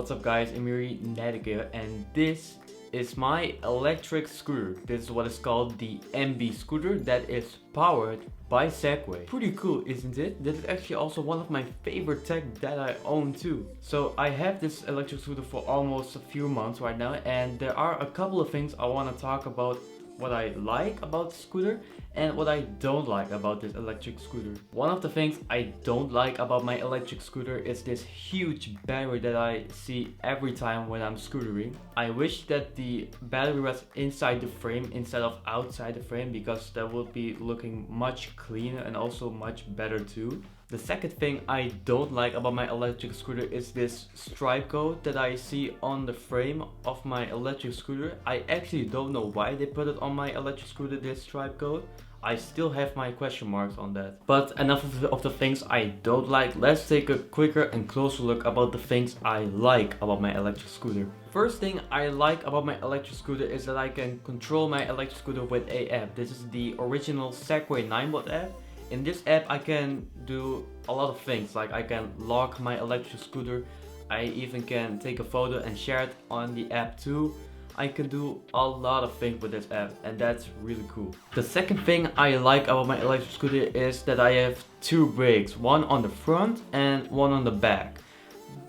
What's up guys, Emiri Nedeke, and this is my electric scooter. This is what is called the MB scooter that is powered by Segway. Pretty cool, isn't it? This is actually also one of my favorite tech that I own too. So I have this electric scooter for almost a few months right now, and there are a couple of things I want to talk about. What I like about the scooter and what I don't like about this electric scooter. One of the things I don't like about my electric scooter is this huge battery that I see every time when I'm scootering. I wish that the battery was inside the frame instead of outside the frame, because that would be looking much cleaner and also much better too. The second thing I don't like about my electric scooter is this stripe code that I see on the frame of my electric scooter. I actually don't know why they put it on my electric scooter, this stripe code. I still have my question marks on that. But enough of the things I don't like. Let's take a quicker and closer look about the things I like about my electric scooter. First thing I like about my electric scooter is that I can control my electric scooter with an app. This is the original Segway Ninebot app. In this app I can do a lot of things, like I can lock my electric scooter, I even can take a photo and share it on the app too. I can do a lot of things with this app, and that's really cool. The second thing I like about my electric scooter is that I have two brakes, one on the front and one on the back.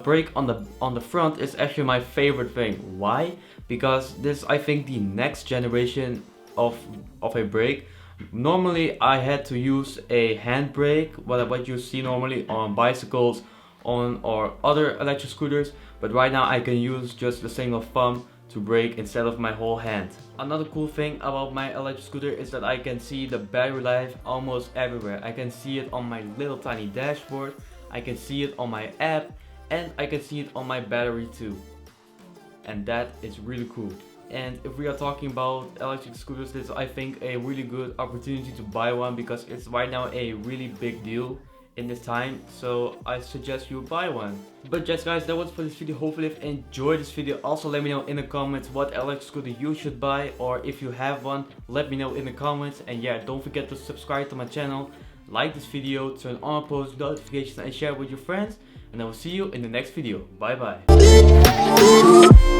Brake on the front is actually my favorite thing. Why? Because this, I think, the next generation of a brake. Normally I had to use a handbrake, what you see normally on bicycles or other electric scooters, but right now I can use just the single thumb to brake instead of my whole hand. Another cool thing about my electric scooter is that I can see the battery life almost everywhere. I can see it on my little tiny dashboard, I can see it on my app, and I can see it on my battery too. And that is really cool. And if we are talking about electric scooters, this is, I think, a really good opportunity to buy one, because it's right now a really big deal in this time, so I suggest you buy one. But yes guys, that was for this video. Hopefully if you enjoyed this video, also let me know in the comments what electric scooter you should buy, or if you have one, let me know in the comments. And yeah, don't forget to subscribe to my channel, like this video, turn on post notifications, and share with your friends. And I will see you in the next video. Bye bye.